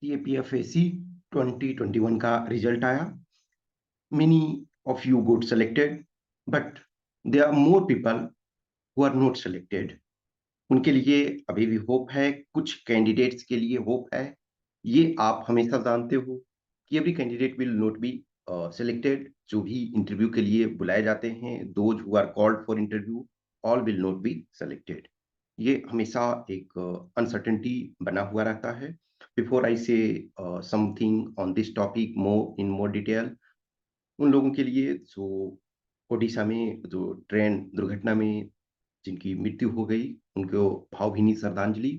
सीएपीएफएसी 2021 का रिजल्ट आया। Many of you got selected, but there are more people who are not selected. उनके लिए अभी भी होप है, कुछ कैंडिडेट्स के लिए होप है। ये आप हमेशा जानते हो कि every candidate will not be selected. जो भी इंटरव्यू के लिए बुलाए जाते हैं, those who are called for interview, all will not be selected. ये हमेशा एक अनसर्टेनिटी बना हुआ रहता है। बिफोर आई से something on this topic more in more detail, उन लोगों के लिए जो ओडिशा में जो ट्रेन दुर्घटना में जिनकी मृत्यु हो गई, उनको भावभीनी श्रद्धांजलि।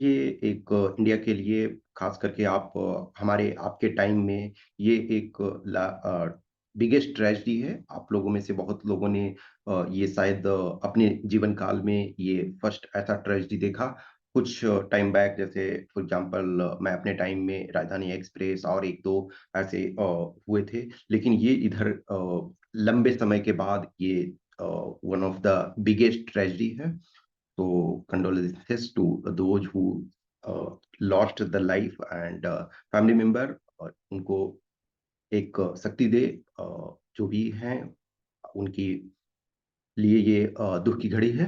ये एक इंडिया के लिए, खास करके आप हमारे आपके टाइम में, ये एक बिगेस्ट ट्रेजेडी है। आप लोगों में से बहुत लोगों ने ये शायद अपने जीवन काल में ये फर्स्ट ऐसा ट्रेजेडी देखा। कुछ टाइम बैक, जैसे फॉर एग्जांपल मैं अपने टाइम में राजधानी एक्सप्रेस और एक दो ऐसे हुए थे। लेकिन ये इधर लंबे समय के बाद ये one of the biggest tragedy है। तो condolences to those who lost the life and family member, और उनको एक शक्ति दे। जो भी हैं उनकी लिए ये दुख की घड़ी है।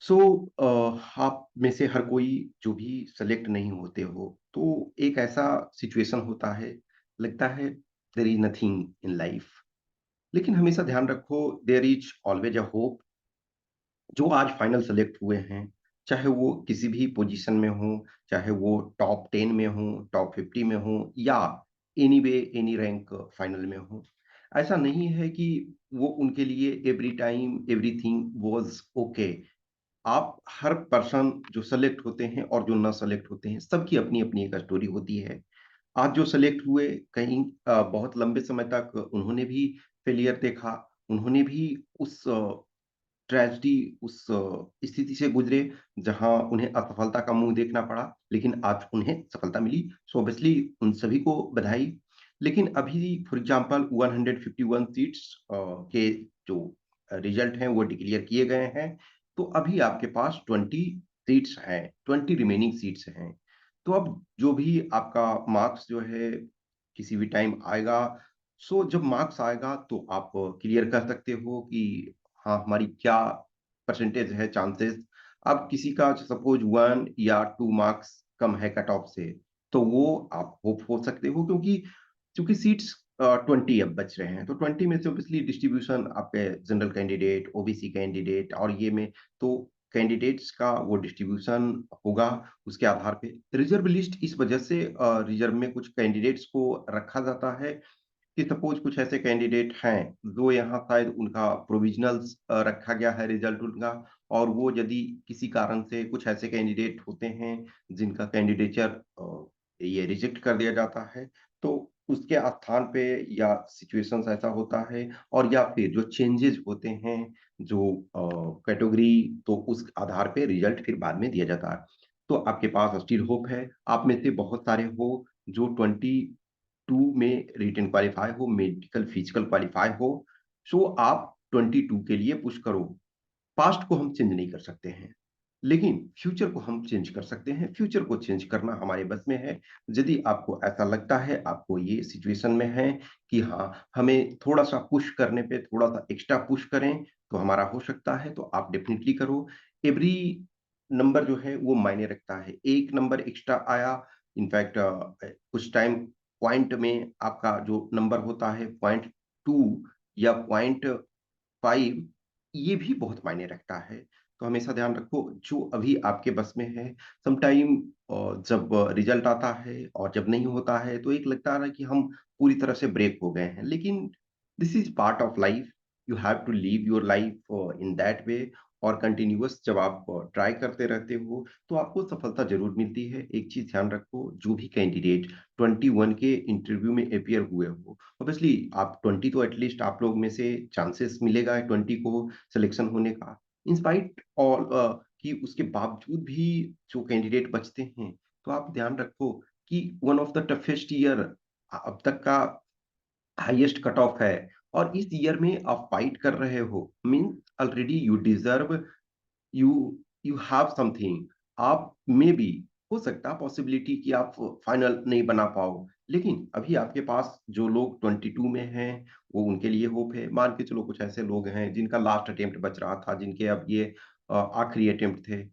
सो आप में से हर कोई जो भी सेलेक्ट नहीं होते हो, तो एक ऐसा सिचुएशन होता है, लगता है there is nothing in life. लेकिन हमेशा ध्यान रखो, there is always a hope. जो आज फाइनल सेलेक्ट हुए हैं, चाहे वो किसी भी पोजीशन में हो, चाहे वो टॉप 10 में हो, टॉप 50 में हो, या any way any rank final में हो, ऐसा नहीं है कि वो उनके लिए every time everything was okay. आप हर पर्सन जो सेलेक्ट होते हैं और जो ना सेलेक्ट होते हैं, सबकी अपनी अपनी एक स्टोरी होती है। आज जो सेलेक्ट हुए, कहीं बहुत लंबे समय तक उन्होंने भी फेलियर देखा। उन्होंने भी उस ट्रेजेडी, उस स्थिति से गुजरे जहां उन्हें असफलता का मुंह देखना पड़ा, लेकिन आज उन्हें सफलता मिली। सो ऑब्वियसली उन सभी को बधाई। लेकिन अभी फॉर एग्जांपल 151 सीट्स के जो रिजल्ट हैं वो डिक्लेयर किए गए हैं। तो अभी आपके पास 20 सीट्स हैं, 20 रिमेनिंग सीट्स हैं। तो अब जो भी आपका मार्क्स जो है किसी भी टाइम आएगा। सो जब मार्क्स आएगा तो आप क्लियर कर सकते हो कि हाँ, हमारी क्या परसेंटेज है, चांसेस। अब किसी का सपोज 1 या 2 मार्क्स कम है कट ऑफ से, तो वो आप होप हो सकते हो, क्योंकि क्योंकि सीट्स 20 अब बच रहे हैं। तो 20 में से ऑब्वियसली डिस्ट्रीब्यूशन आपके जनरल कैंडिडेट, ओबीसी कैंडिडेट और ये में, तो कैंडिडेट्स का वो डिस्ट्रीब्यूशन होगा। उसके आधार पे रिजर्व लिस्ट, इस वजह से रिजर्व में कुछ कैंडिडेट्स को रखा जाता है कि सपोज कुछ ऐसे कैंडिडेट हैं जो यहाँ शायद उनका प्रोविजनल्स रखा गया है रिजल्ट उनका, और वो यदि किसी कारण से कुछ ऐसे कैंडिडेट होते हैं जिनका कैंडिडेचर ये रिजेक्ट कर दिया जाता है, तो उसके स्थान पे या सिचुएशंस ऐसा होता है, और या फिर जो चेंजेस होते हैं जो कैटेगरी, तो उस आधार पे रिजल्ट फिर बाद में दिया जाता है। तो आपके पास स्टिल होप है। आप में से बहुत सारे हो जो 22 में रिटन क्वालिफाई हो, मेडिकल फिजिकल क्वालिफाई हो। सो आप 22 के लिए पुश करो। पास्ट को हम चेंज नहीं कर सकते हैं, लेकिन फ्यूचर को हम चेंज कर सकते हैं। फ्यूचर को चेंज करना हमारे बस में है। यदि आपको ऐसा लगता है, आपको ये सिचुएशन में है कि हाँ, हमें थोड़ा सा पुश करने पे थोड़ा सा एक्स्ट्रा पुश करें तो हमारा हो सकता है, तो आप डेफिनेटली करो। एवरी नंबर जो है वो मायने रखता है। एक नंबर एक्स्ट्रा आया, इनफैक्ट कुछ टाइम पॉइंट में आपका जो नंबर होता है, .2 या .5, ये भी बहुत मायने रखता है। तो हमेशा ध्यान रखो जो अभी आपके बस में है। सम टाइम जब रिजल्ट आता है और जब नहीं होता है, तो एक लगता है कि हम पूरी तरह से ब्रेक हो गए हैं, लेकिन this is part of life. You have to live your life in that way. और कंटिन्यूअस जब आप ट्राई करते रहते हो, तो आपको सफलता जरूर मिलती है। एक चीज ध्यान रखो, जो भी कैंडिडेट 21 के इंटरव्यू में अपियर हुए हो, ऑब्वियसली आप 20 तो एटलीस्ट आप लोग में से चांसेस मिलेगा 20 को सिलेक्शन होने का। इंस्पाइट ऑल कि उसके बावजूद भी जो कैंडिडेट बचते हैं, तो आप ध्यान रखो कि one of the toughest year अब तक का हाईएस्ट कट ऑफ है, और इस ईयर में आप फाइट कर रहे हो, mean already you deserve, you you have something. आप मे बी हो सकता है पॉसिबिलिटी कि आप फाइनल नहीं बना पाओ, लेकिन अभी आपके पास जो लोग 22 में हैं, वो उनके लिए होप है। मान के चलो कुछ ऐसे लोग हैं जिनका लास्ट अटेम्प्ट बच रहा था, जिनके अब ये आखिरी अटेम्प्ट थे।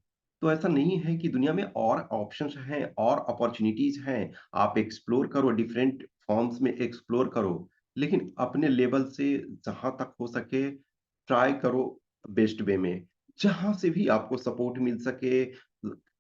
तो ऐसा नहीं है कि दुनिया में और ऑप्शंस हैं और अपॉर्च्युनिटीज़ हैं। आप एक्सप्लोर करो, डिफरेंट फॉर्म्स में एक्सप्लोर करो, लेकिन अपने लेवल से जहाँ तक हो सके ट्राई करो बेस्ट वे में। जहाँ से भी आपको सपोर्ट मिल सके,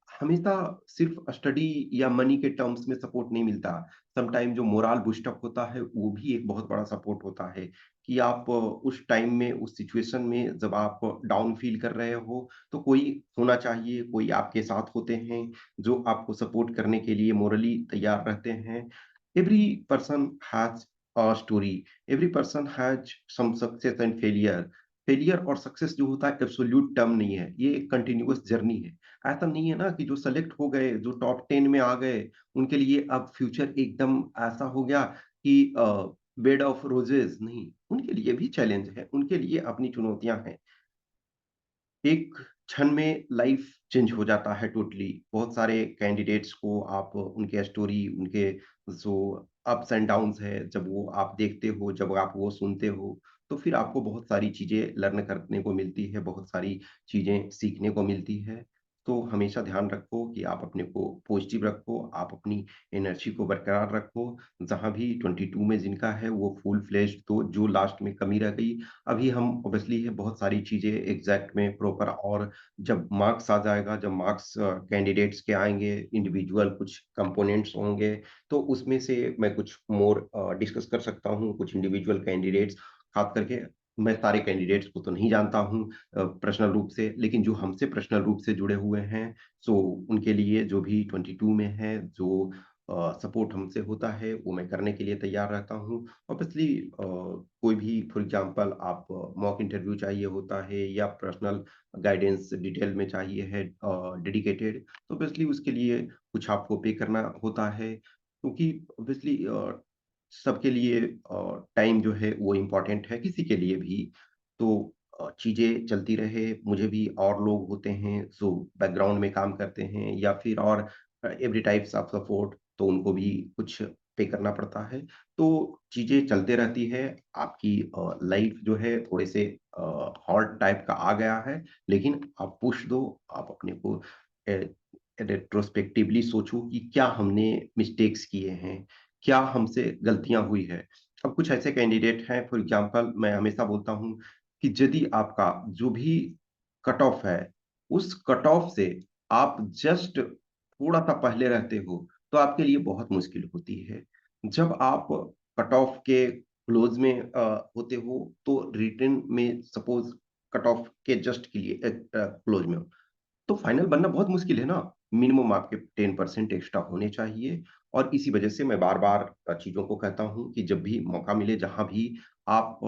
हमेशा सिर्फ़ स्टडी या मनी के टर्म्स में सपोर्ट नहीं मिलता। समटाइम जो मोरल बूस्ट अप होता है, वो भी एक बहुत बड़ा सपोर्ट होता है कि आप उस टाइम में, उस सिचुएशन में जब आप डाउन फ़ील कर रहे हो, तो कोई होना चाहिए, कोई आपके साथ होते हैं, जो आपको सपोर्ट करने के लिए मोरली तैयार रहते हैं। Every person has a story, every person has some success and failure. Failure और सक्सेस जो होता है एब्सोल्यूट टर्म नहीं है, ये एक कंटीन्यूअस जर्नी है। ऐसा नहीं है ना कि जो सेलेक्ट हो गए, जो टॉप 10 में आ गए, उनके लिए अब फ्यूचर एकदम ऐसा हो गया कि बेड ऑफ रोजेज़ नहीं, उनके लिए भी चैलेंज है, उनके लिए अपनी चुनौतियाँ हैं। एक क्षण में लाइफ चेंज हो जाता है टोटली। बहुत सारे कैंडिडेट्स को आप उनके स्टोरी, उनके जो अप्स एंड डाउन्स है, जब वो आप देखते हो, जब आप वो सुनते हो, तो फिर आपको बहुत सारी चीज़ें लर्न करने को मिलती है, बहुत सारी चीज़ें सीखने को मिलती है। तो हमेशा ध्यान रखो कि आप अपने को पॉजिटिव रखो, आप अपनी एनर्जी को बरकरार रखो। जहाँ भी 22 में जिनका है, वो फुल फ्लेज्ड, तो जो लास्ट में कमी रह गई, अभी हम ऑब्वियसली है बहुत सारी चीज़ें एग्ज़ैक्ट में प्रॉपर, और जब मार्क्स आ जाएगा, जब मार्क्स कैंडिडेट्स के आएँगे, इंडिविजुअल कुछ कंपोनेंट्स होंगे, तो उसमें से मैं कुछ मोर डिस्कस कर सकता हूँ, कुछ इंडिविजुअल कैंडिडेट्स, ख़ास करके मैं सारे कैंडिडेट्स को तो नहीं जानता हूँ पर्सनल रूप से, लेकिन जो हमसे पर्सनल रूप से जुड़े हुए हैं, सो उनके लिए जो भी 22 में है, जो सपोर्ट हमसे होता है, वो मैं करने के लिए तैयार रहता हूँ। ऑब्वियसली कोई भी फॉर एग्जांपल आप मॉक इंटरव्यू चाहिए होता है या पर्सनल गाइडेंस डिटेल में चाहिए है डेडिकेटेड, तो ऑब्वियसली उसके लिए कुछ आपको पे करना होता है, क्योंकि ऑब्वियसली सबके लिए टाइम जो है वो इम्पोर्टेंट है, किसी के लिए भी। तो चीज़ें चलती रहे, मुझे भी और लोग होते हैं जो बैकग्राउंड में काम करते हैं, या फिर और एवरी टाइप्स ऑफ सपोर्ट, तो उनको भी कुछ पे करना पड़ता है। तो चीज़ें चलते रहती है, आपकी लाइफ जो है थोड़े से हॉट टाइप का आ गया है, लेकिन आप पुश दो, आप अपने को ए रेट्रोस्पेक्टिवली सोचो कि क्या हमने मिस्टेक्स किए हैं, क्या हमसे गलतियाँ हुई है। अब कुछ ऐसे कैंडिडेट हैं, फॉर एग्ज़ाम्पल मैं हमेशा बोलता हूँ कि यदि आपका जो भी कट ऑफ है, उस कट ऑफ से आप जस्ट थोड़ा-सा पहले रहते हो, तो आपके लिए बहुत मुश्किल होती है। जब आप कट ऑफ के क्लोज़ में होते हो, तो रिटन में सपोज़ कट ऑफ के जस्ट के लिए क्लोज़ में हो, तो फाइनल बनना बहुत मुश्किल है ना। मिनिमम आपके 10% एक्स्ट्रा होने चाहिए, और इसी वजह से मैं बार-बार चीज़ों को कहता हूँ कि जब भी मौका मिले, जहाँ भी आप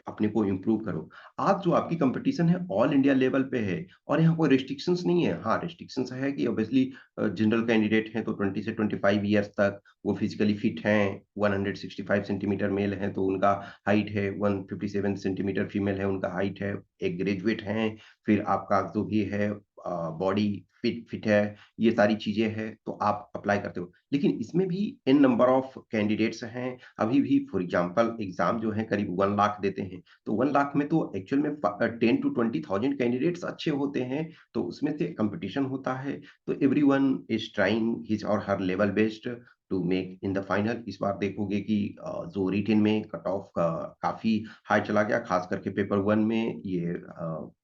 अपने को इम्प्रूव करो। आज जो आपकी कॉम्पिटिशन है ऑल इंडिया लेवल पे है, और यहाँ कोई रिस्ट्रिक्शंस नहीं है। हाँ, रिस्ट्रिक्शंस है कि ऑब्वियसली जनरल कैंडिडेट हैं तो 20 से 25 इयर्स तक वो फिजिकली फिट हैं, 165 सेंटीमीटर मेल हैं तो उनका हाइट है, 157 सेंटीमीटर फीमेल है उनका हाइट है, एक ग्रेजुएट हैं, फिर आपका जो भी है बॉडी फिट फिट है, ये सारी चीज़ें हैं, तो आप अप्लाई करते हो। लेकिन इसमें भी एन नंबर ऑफ कैंडिडेट्स हैं, अभी भी फॉर एग्ज़ाम्पल एग्ज़ाम जो है करीब 1 लाख देते हैं, तो 1 लाख में तो एक्चुअल में 10 टू 20,000 कैंडिडेट्स अच्छे होते हैं, तो उसमें से कॉम्पिटिशन होता है, तो एवरीवन इज़ ट्राइंग हिज और हर level best to make in the final. इस बार देखोगे कि जो रिटेन में कट ऑफ काफ़ी हाई चला गया, खास करके पेपर 1 में ये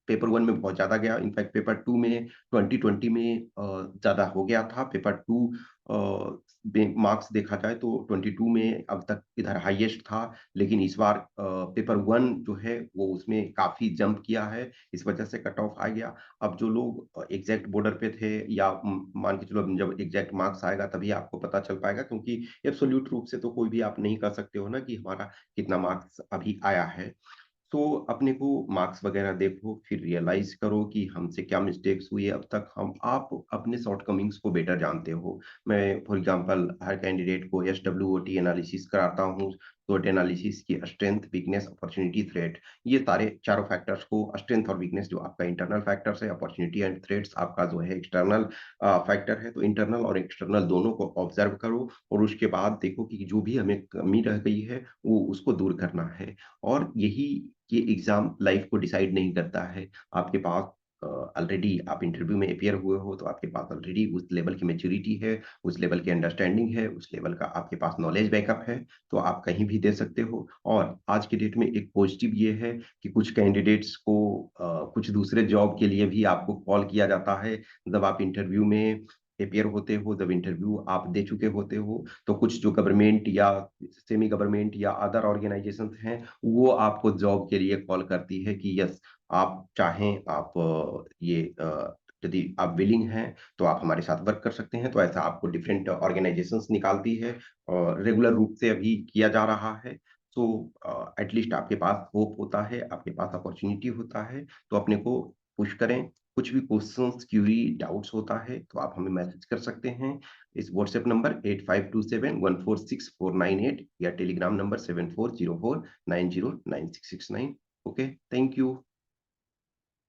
पेपर 1 में बहुत ज़्यादा गया, इनफैक्ट पेपर 2 में 2020 में ज़्यादा हो गया था। पेपर 2 अ, में मार्क्स देखा जाए तो 22 में अब तक इधर हाईएस्ट था, लेकिन इस बार पेपर 1 जो है वो उसमें काफ़ी जंप किया है, इस वजह से कट ऑफ आ गया। अब जो लोग एग्ज़ैक्ट बॉर्डर पे थे, या मान के चलो जब एग्ज़ैक्ट मार्क्स आएगा तभी आपको पता चल पाएगा, क्योंकि एब्सोल्यूट रूप से तो कोई भी आप नहीं कर सकते हो ना कि हमारा कितना मार्क्स अभी आया है। तो अपने को मार्क्स वगैरह देखो, फिर रियलाइज़ करो कि हमसे क्या मिस्टेक्स हुई है अब तक, हम आप अपने शॉर्टकमिंग्स को बेटर जानते हो। मैं फॉर एग्ज़ाम्पल हर कैंडिडेट को एसडब्ल्यूओटी एनालिसिस कराता हूँ, SWOT एनालिसिस की स्ट्रेंथ, वीकनेस, अपॉर्चुनिटी, थ्रेट, ये सारे चारों फैक्टर्स को, स्ट्रेंथ और वीकनेस जो आपका इंटरनल फैक्टर्स है, अपॉर्चुनिटी एंड थ्रेट्स आपका जो है एक्सटर्नल फैक्टर है। तो इंटरनल और एक्सटर्नल दोनों को ऑब्जर्व करो और उसके बाद देखो कि जो भी हमें कमी रह गई है वो उसको दूर करना है। और यही, ये एग्जाम लाइफ को डिसाइड नहीं करता है। आपके पास ऑलरेडी आप इंटरव्यू में अपियर हुए हो तो आपके पास ऑलरेडी उस लेवल की मेच्योरिटी है, उस लेवल की अंडरस्टैंडिंग है, उस लेवल का आपके पास नॉलेज बैकअप है, तो आप कहीं भी दे सकते हो। और आज की डेट में एक पॉजिटिव ये है कि कुछ कैंडिडेट्स को कुछ दूसरे जॉब के लिए भी आपको कॉल किया जाता है। जब आप इंटरव्यू में अपियर होते हो, जब इंटरव्यू आप दे चुके होते हो, तो कुछ जो गवर्नमेंट या सेमी गवर्नमेंट या अदर ऑर्गेनाइजेशन हैं, वो आपको जॉब के लिए कॉल करती है कि यस, आप चाहें, आप यदि आप विलिंग हैं तो आप हमारे साथ वर्क कर सकते हैं। तो ऐसा आपको डिफरेंट ऑर्गेनाइजेशंस निकालती है और रेगुलर रूप से अभी किया जा रहा है। सो एटलीस्ट आपके पास होप होता है, आपके पास अपॉर्चुनिटी होता है, तो अपने को पुश करें। कुछ भी क्वेश्चंस, क्यूरी, डाउट्स होता है तो आप हमें मैसेज कर सकते हैं इस व्हाट्सएप नंबर 8527146498 या Telegram number 7404909669। Okay, thank you.